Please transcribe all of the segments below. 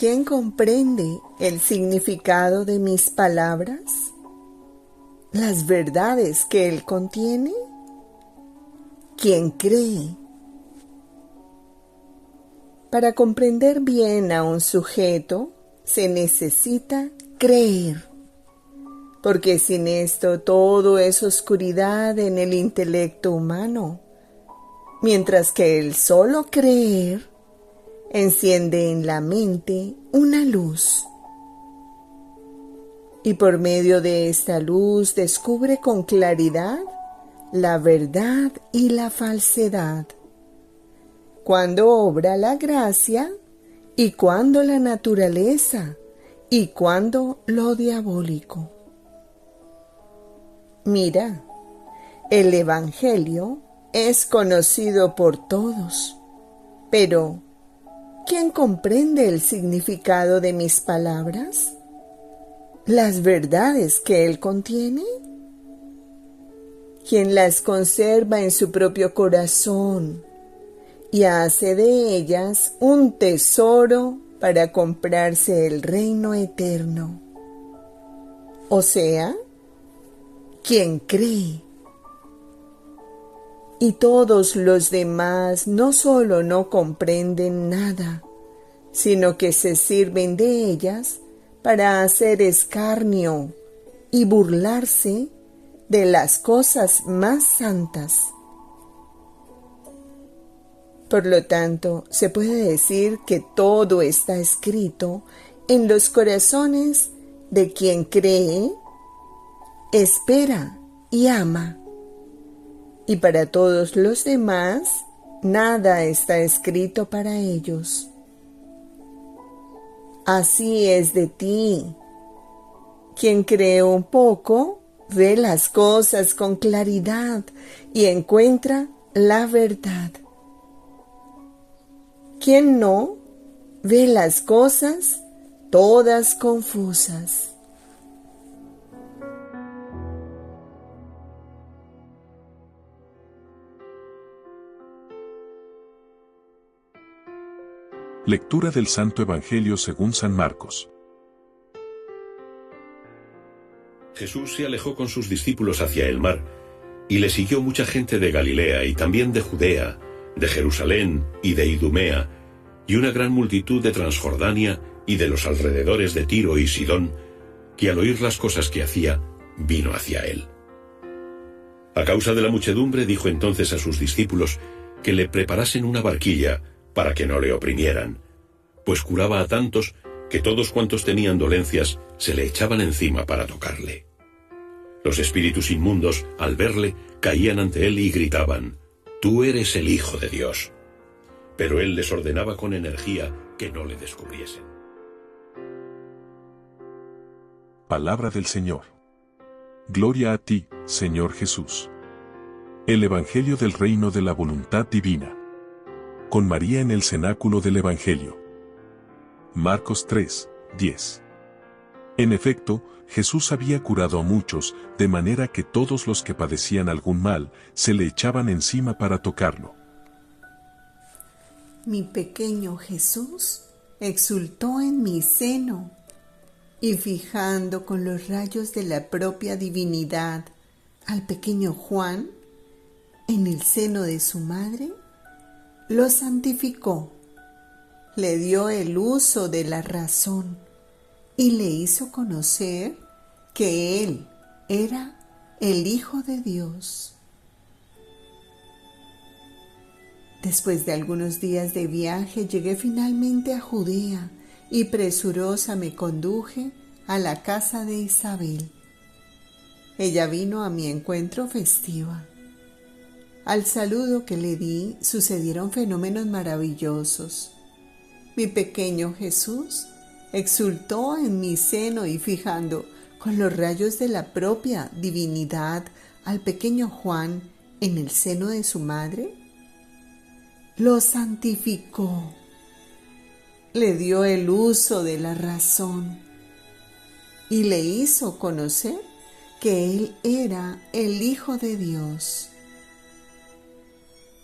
¿Quién comprende el significado de mis palabras? ¿Las verdades que él contiene? ¿Quién cree? Para comprender bien a un sujeto se necesita creer, porque sin esto todo es oscuridad en el intelecto humano, mientras que el solo creer enciende en la mente una luz. Y por medio de esta luz descubre con claridad la verdad y la falsedad, cuando obra la gracia y cuando la naturaleza y cuando lo diabólico. Mira, el Evangelio es conocido por todos, pero ¿quién comprende el significado de mis palabras? ¿Las verdades que él contiene? ¿Quién las conserva en su propio corazón y hace de ellas un tesoro para comprarse el reino eterno? O sea, ¿quién cree? Y todos los demás no solo no comprenden nada, sino que se sirven de ellas para hacer escarnio y burlarse de las cosas más santas. Por lo tanto, se puede decir que todo está escrito en los corazones de quien cree, espera y ama. Y para todos los demás, nada está escrito para ellos. Así es de ti. Quien cree un poco, ve las cosas con claridad y encuentra la verdad. Quien no, ve las cosas todas confusas. Lectura del Santo Evangelio según San Marcos. Jesús se alejó con sus discípulos hacia el mar, y le siguió mucha gente de Galilea y también de Judea, de Jerusalén y de Idumea, y una gran multitud de Transjordania y de los alrededores de Tiro y Sidón, que al oír las cosas que hacía, vino hacia él. A causa de la muchedumbre dijo entonces a sus discípulos que le preparasen una barquilla para que no le oprimieran, pues curaba a tantos que todos cuantos tenían dolencias se le echaban encima para tocarle. Los espíritus inmundos, al verle, caían ante él y gritaban: «Tú eres el Hijo de Dios». Pero él les ordenaba con energía que no le descubriesen. Palabra del Señor. Gloria a ti, Señor Jesús. El Evangelio del Reino de la Voluntad Divina. Con María en el cenáculo del Evangelio. Marcos 3, 10. En efecto, Jesús había curado a muchos, de manera que todos los que padecían algún mal, se le echaban encima para tocarlo. Mi pequeño Jesús exultó en mi seno, y fijando con los rayos de la propia divinidad al pequeño Juan, en el seno de su madre, lo santificó, le dio el uso de la razón y le hizo conocer que él era el Hijo de Dios. Después de algunos días de viaje llegué finalmente a Judea y presurosa me conduje a la casa de Isabel. Ella vino a mi encuentro festiva. Al saludo que le di sucedieron fenómenos maravillosos. Mi pequeño Jesús exultó en mi seno y fijando con los rayos de la propia divinidad al pequeño Juan en el seno de su madre, lo santificó, le dio el uso de la razón y le hizo conocer que él era el Hijo de Dios.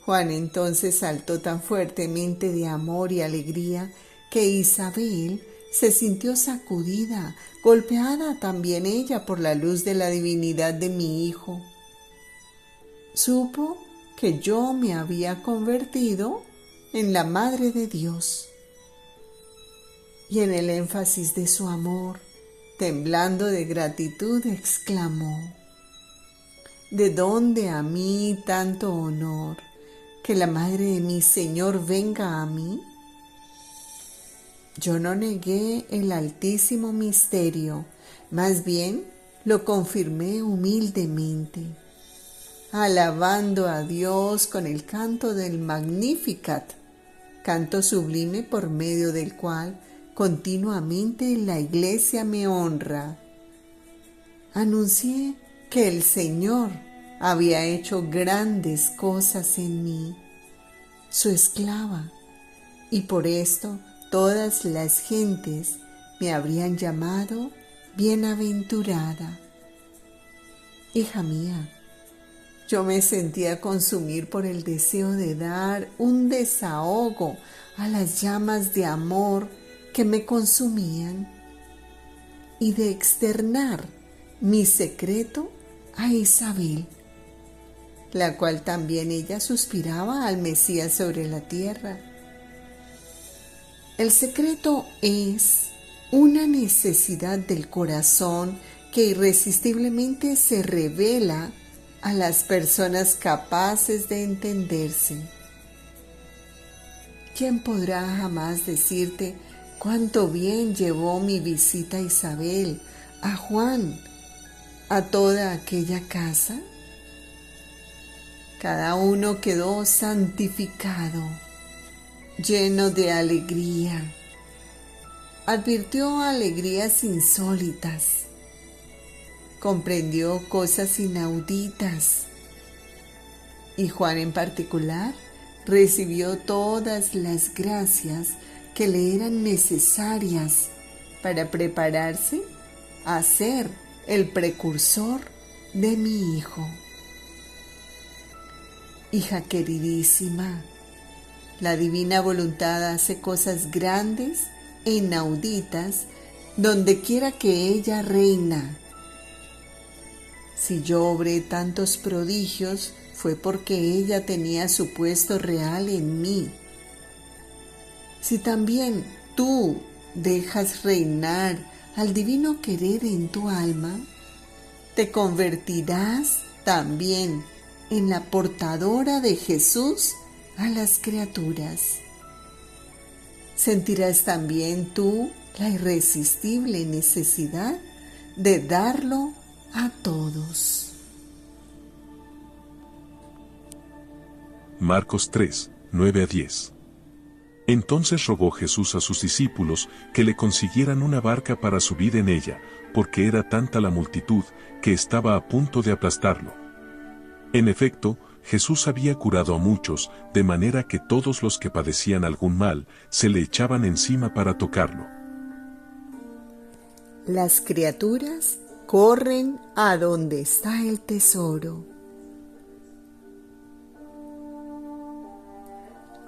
Juan entonces saltó tan fuertemente de amor y alegría que Isabel se sintió sacudida, golpeada también ella por la luz de la divinidad de mi hijo. Supo que yo me había convertido en la Madre de Dios. Y en el énfasis de su amor, temblando de gratitud, exclamó: ¿de dónde a mí tanto honor, que la Madre de mi Señor venga a mí? Yo no negué el altísimo misterio, más bien lo confirmé humildemente, alabando a Dios con el canto del Magnificat, canto sublime por medio del cual continuamente la Iglesia me honra. Anuncié que el Señor había hecho grandes cosas en mí, su esclava, y por esto todas las gentes me habrían llamado bienaventurada. Hija mía, yo me sentía consumir por el deseo de dar un desahogo a las llamas de amor que me consumían y de externar mi secreto a Isabel, la cual también ella suspiraba al Mesías sobre la tierra. El secreto es una necesidad del corazón que irresistiblemente se revela a las personas capaces de entenderse. ¿Quién podrá jamás decirte cuánto bien llevó mi visita a Isabel, a Juan, a toda aquella casa? Cada uno quedó santificado, lleno de alegría. Advirtió alegrías insólitas, comprendió cosas inauditas, y Juan en particular recibió todas las gracias que le eran necesarias para prepararse a ser el precursor de mi hijo. Hija queridísima, la divina voluntad hace cosas grandes e inauditas donde quiera que ella reina. Si yo obré tantos prodigios fue porque ella tenía su puesto real en mí. Si también tú dejas reinar al divino querer en tu alma, te convertirás también en la portadora de Jesús a las criaturas. Sentirás también tú la irresistible necesidad de darlo a todos. Marcos 3, 9-10. Entonces rogó Jesús a sus discípulos que le consiguieran una barca para subir en ella, porque era tanta la multitud que estaba a punto de aplastarlo. En efecto, Jesús había curado a muchos, de manera que todos los que padecían algún mal se le echaban encima para tocarlo. Las criaturas corren a donde está el tesoro.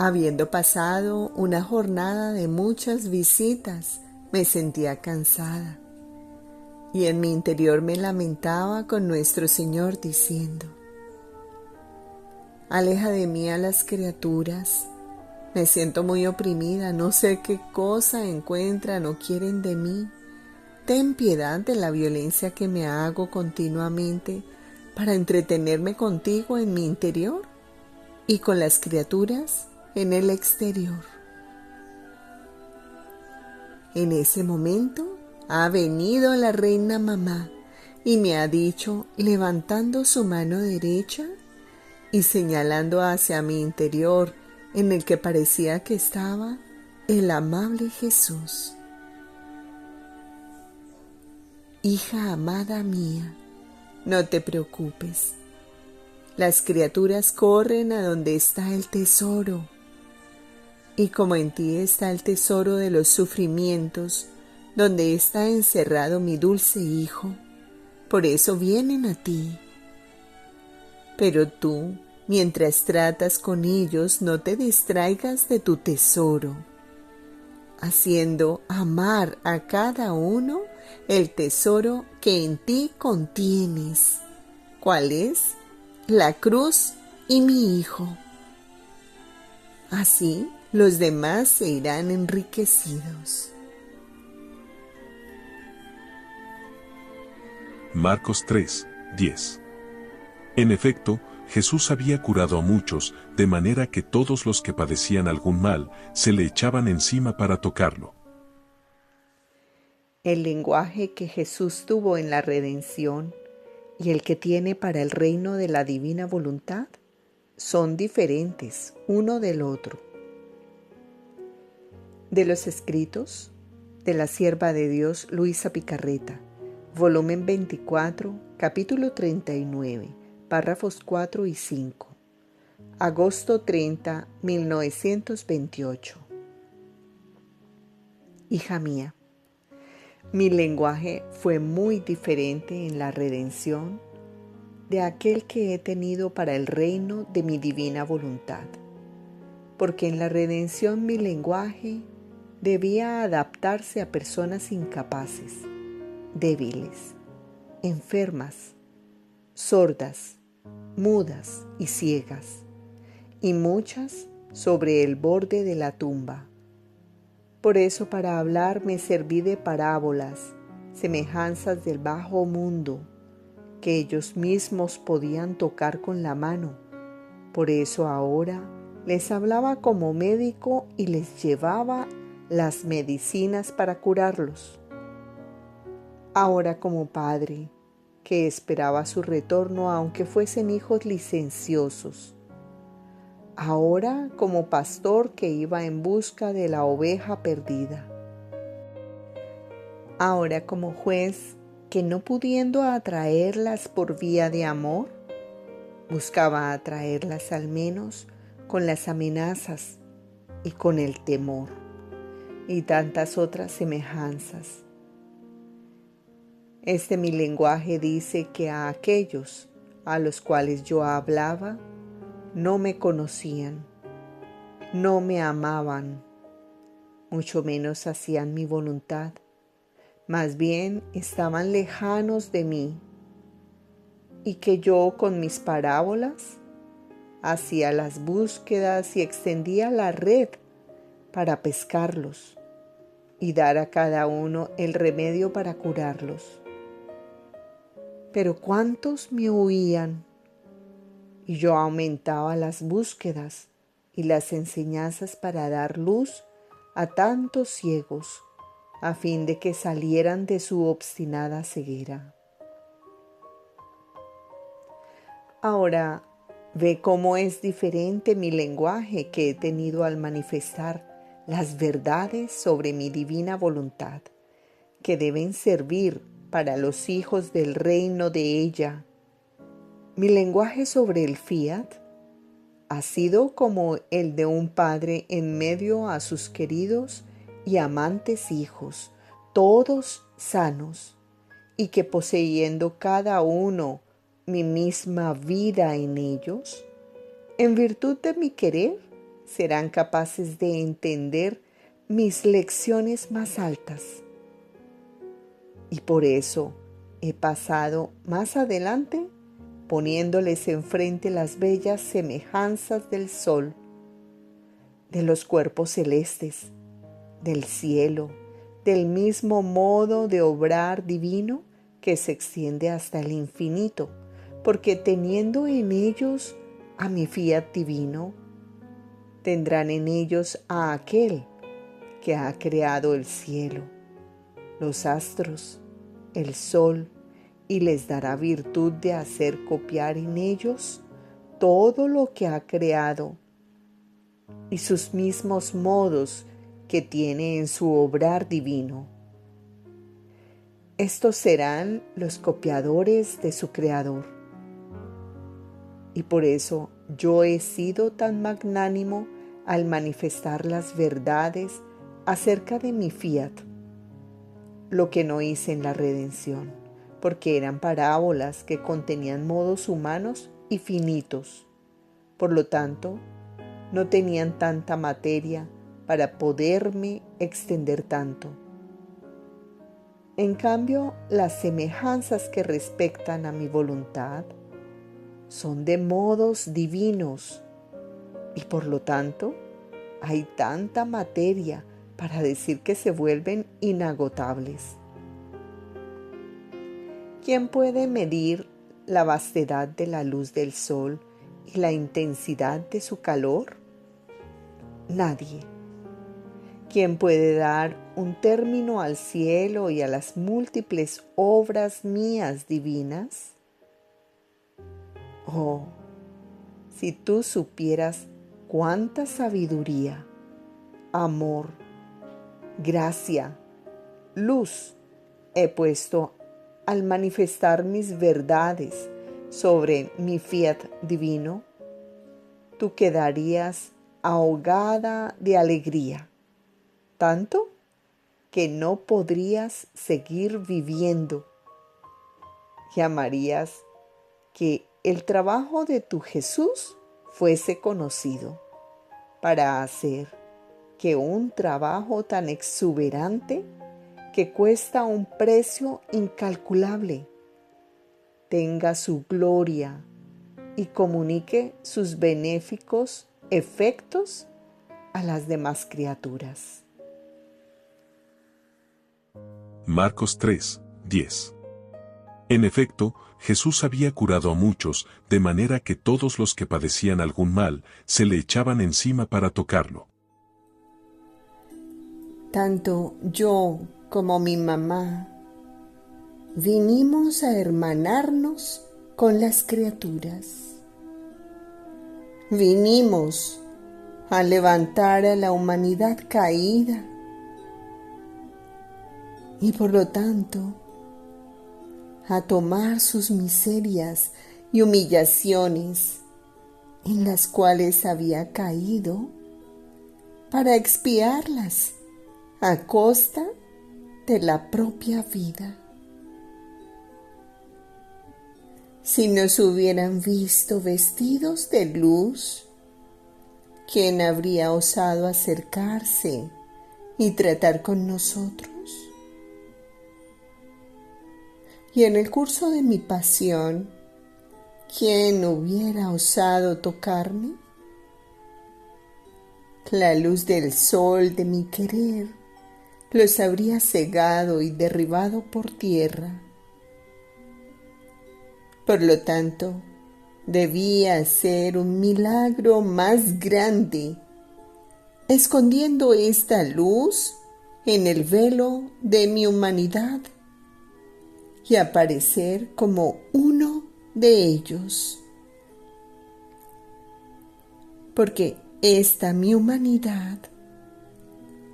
Habiendo pasado una jornada de muchas visitas, me sentía cansada, y en mi interior me lamentaba con nuestro Señor diciendo: aleja de mí a las criaturas, me siento muy oprimida, no sé qué cosa encuentran o quieren de mí. Ten piedad de la violencia que me hago continuamente para entretenerme contigo en mi interior y con las criaturas en el exterior. En ese momento ha venido la reina mamá y me ha dicho, levantando su mano derecha y señalando hacia mi interior, en el que parecía que estaba el amable Jesús: hija amada mía, no te preocupes. Las criaturas corren a donde está el tesoro, y como en ti está el tesoro de los sufrimientos, donde está encerrado mi dulce Hijo, por eso vienen a ti. Pero tú, mientras tratas con ellos, no te distraigas de tu tesoro. haciendo amar a cada uno el tesoro que en ti contienes, ¿cuál es? La cruz y mi Hijo. Así los demás se irán enriquecidos. Marcos 3, 10. En efecto, Jesús había curado a muchos, de manera que todos los que padecían algún mal se le echaban encima para tocarlo. El lenguaje que Jesús tuvo en la redención y el que tiene para el reino de la divina voluntad son diferentes uno del otro. De los escritos de la sierva de Dios Luisa Picarreta, volumen 24, capítulo 39, párrafos 4 y 5, agosto 30, 1928. Hija mía, mi lenguaje fue muy diferente en la redención de aquel que he tenido para el reino de mi divina voluntad, porque en la redención mi lenguaje debía adaptarse a personas incapaces, débiles, enfermas, sordas, mudas y ciegas, y muchas sobre el borde de la tumba. Por eso para hablar me serví de parábolas, semejanzas del bajo mundo, que ellos mismos podían tocar con la mano. Por eso ahora les hablaba como médico y les llevaba las medicinas para curarlos. Ahora como padre, que esperaba su retorno aunque fuesen hijos licenciosos. Ahora como pastor que iba en busca de la oveja perdida. Ahora como juez que no pudiendo atraerlas por vía de amor, buscaba atraerlas al menos con las amenazas y con el temor y tantas otras semejanzas. Mi lenguaje dice que a aquellos a los cuales yo hablaba no me conocían, no me amaban, mucho menos hacían mi voluntad, más bien estaban lejanos de mí, y que yo con mis parábolas hacía las búsquedas y extendía la red para pescarlos y dar a cada uno el remedio para curarlos. Pero ¿cuántos me huían? Y yo aumentaba las búsquedas y las enseñanzas para dar luz a tantos ciegos, a fin de que salieran de su obstinada ceguera. Ahora ve cómo es diferente mi lenguaje que he tenido al manifestar las verdades sobre mi divina voluntad, que deben servir para los hijos del reino de ella. Mi lenguaje sobre el fiat ha sido como el de un padre en medio a sus queridos y amantes hijos, todos sanos, y que poseyendo cada uno mi misma vida en ellos, en virtud de mi querer, serán capaces de entender mis lecciones más altas. Y por eso he pasado más adelante poniéndoles enfrente las bellas semejanzas del sol, de los cuerpos celestes, del cielo, del mismo modo de obrar divino que se extiende hasta el infinito, porque teniendo en ellos a mi fiat divino, tendrán en ellos a aquel que ha creado el cielo, los astros, el sol, y les dará virtud de hacer copiar en ellos todo lo que ha creado y sus mismos modos que tiene en su obrar divino. Estos serán los copiadores de su Creador. Y por eso yo he sido tan magnánimo al manifestar las verdades acerca de mi fiat, lo que no hice en la redención, porque eran parábolas que contenían modos humanos y finitos. Por lo tanto, no tenían tanta materia para poderme extender tanto. En cambio, las semejanzas que respectan a mi voluntad son de modos divinos y por lo tanto hay tanta materia para decir que se vuelven inagotables. ¿Quién puede medir la vastedad de la luz del sol y la intensidad de su calor? Nadie. ¿Quién puede dar un término al cielo y a las múltiples obras mías divinas? Oh, si tú supieras cuánta sabiduría, amor, gracia, luz he puesto al manifestar mis verdades sobre mi fiat divino, tú quedarías ahogada de alegría, tanto que no podrías seguir viviendo. Llamarías que el trabajo de tu Jesús fuese conocido para hacer que un trabajo tan exuberante que cuesta un precio incalculable tenga su gloria y comunique sus benéficos efectos a las demás criaturas. Marcos 3, 10. En efecto, Jesús había curado a muchos, de manera que todos los que padecían algún mal se le echaban encima para tocarlo. Tanto yo como mi mamá vinimos a hermanarnos con las criaturas. Vinimos a levantar a la humanidad caída y por lo tanto a tomar sus miserias y humillaciones en las cuales había caído para expiarlas a costa de la propia vida. Si nos hubieran visto vestidos de luz, ¿quién habría osado acercarse y tratar con nosotros? Y en el curso de mi pasión, ¿quién hubiera osado tocarme? La luz del sol de mi querer los habría cegado y derribado por tierra. Por lo tanto, debía ser un milagro más grande, escondiendo esta luz en el velo de mi humanidad y aparecer como uno de ellos. Porque esta mi humanidad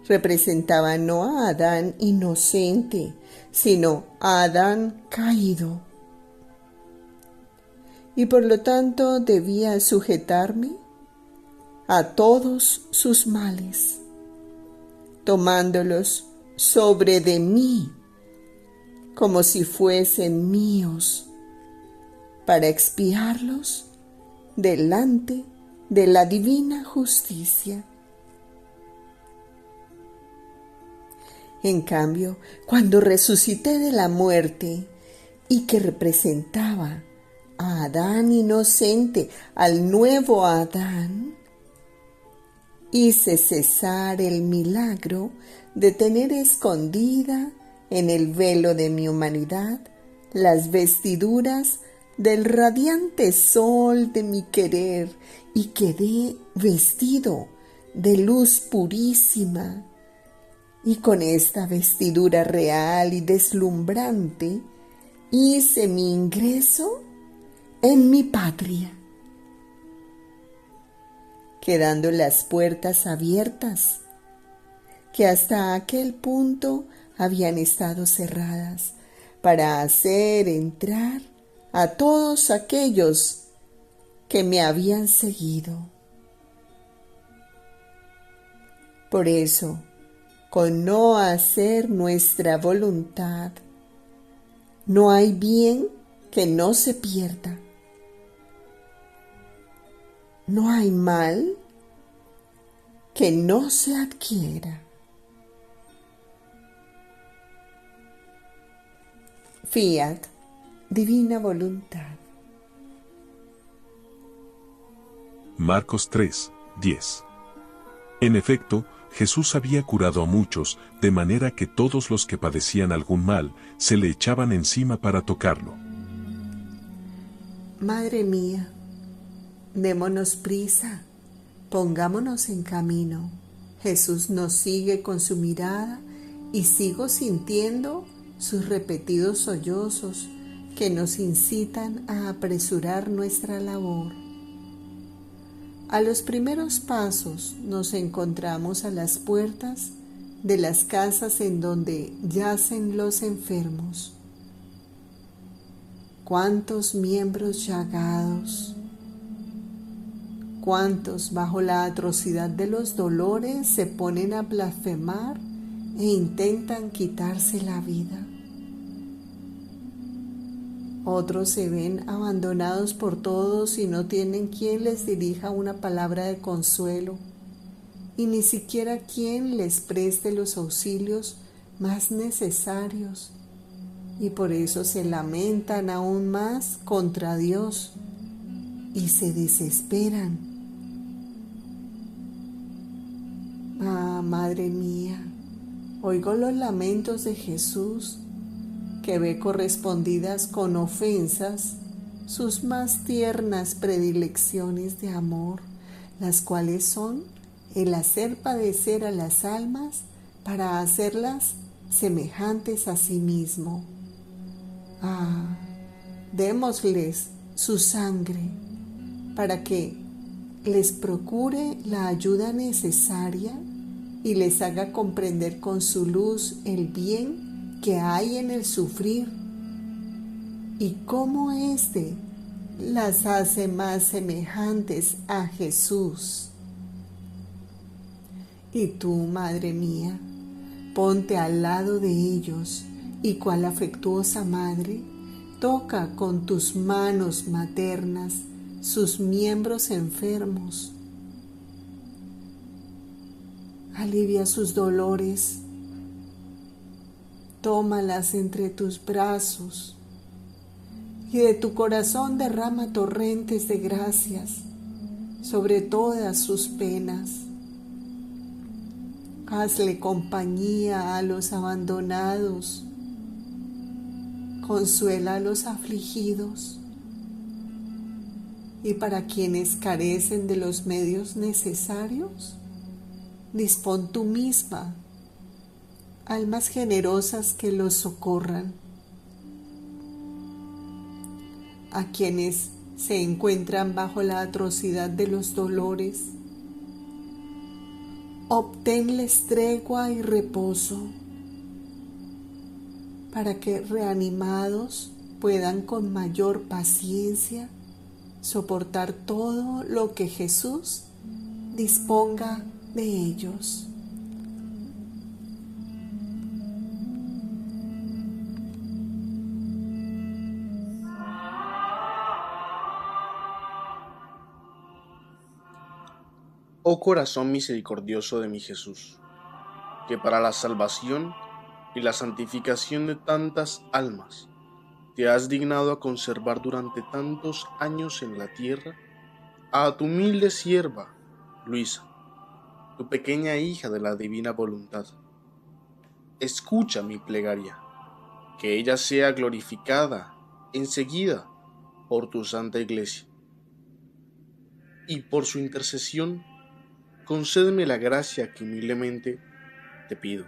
representaba no a Adán inocente, sino a Adán caído. Y por lo tanto debía sujetarme a todos sus males, tomándolos sobre de mí como si fuesen míos, para expiarlos delante de la divina justicia. En cambio, cuando resucité de la muerte y que representaba a Adán inocente, al nuevo Adán, hice cesar el milagro de tener escondida en el velo de mi humanidad las vestiduras del radiante sol de mi querer y quedé vestido de luz purísima. Y con esta vestidura real y deslumbrante hice mi ingreso en mi patria, quedando las puertas abiertas, que hasta aquel punto habían estado cerradas, para hacer entrar a todos aquellos que me habían seguido. Por eso, con no hacer nuestra voluntad, no hay bien que no se pierda. No hay mal que no se adquiera. Fiat, divina voluntad. Marcos 3, 10. En efecto, Jesús había curado a muchos, de manera que todos los que padecían algún mal se le echaban encima para tocarlo. Madre mía, démonos prisa, pongámonos en camino. Jesús nos sigue con su mirada y sigo sintiendo sus repetidos sollozos que nos incitan a apresurar nuestra labor. A los primeros pasos nos encontramos a las puertas de las casas en donde yacen los enfermos. Cuántos miembros llagados, cuántos bajo la atrocidad de los dolores se ponen a blasfemar e intentan quitarse la vida. Otros se ven abandonados por todos y no tienen quien les dirija una palabra de consuelo, y ni siquiera quien les preste los auxilios más necesarios, y por eso se lamentan aún más contra Dios y se desesperan. Ah, Madre mía, oigo los lamentos de Jesús, que ve correspondidas con ofensas sus más tiernas predilecciones de amor, las cuales son el hacer padecer a las almas para hacerlas semejantes a sí mismo. Ah, démosles su sangre para que les procure la ayuda necesaria y les haga comprender con su luz el bien que hay en el sufrir y cómo éste las hace más semejantes a Jesús. Y tú, Madre mía, ponte al lado de ellos y cual afectuosa madre, toca con tus manos maternas sus miembros enfermos. Alivia sus dolores. Tómalas entre tus brazos y de tu corazón derrama torrentes de gracias sobre todas sus penas. Hazle compañía a los abandonados, consuela a los afligidos, y para quienes carecen de los medios necesarios, dispón tú misma almas generosas que los socorran. A quienes se encuentran bajo la atrocidad de los dolores, obténles tregua y reposo, para que reanimados puedan con mayor paciencia soportar todo lo que Jesús disponga de ellos. Oh corazón misericordioso de mi Jesús, que para la salvación y la santificación de tantas almas te has dignado a conservar durante tantos años en la tierra a tu humilde sierva, Luisa, tu pequeña hija de la divina voluntad. Escucha mi plegaria, que ella sea glorificada enseguida por tu santa iglesia, y por su intercesión concédeme la gracia que humildemente te pido.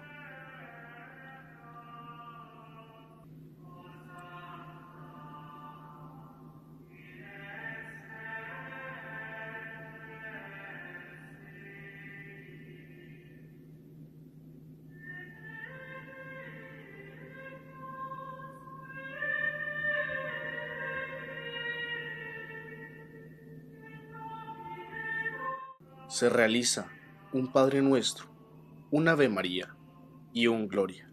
Se realiza un Padre Nuestro, un Ave María y un Gloria.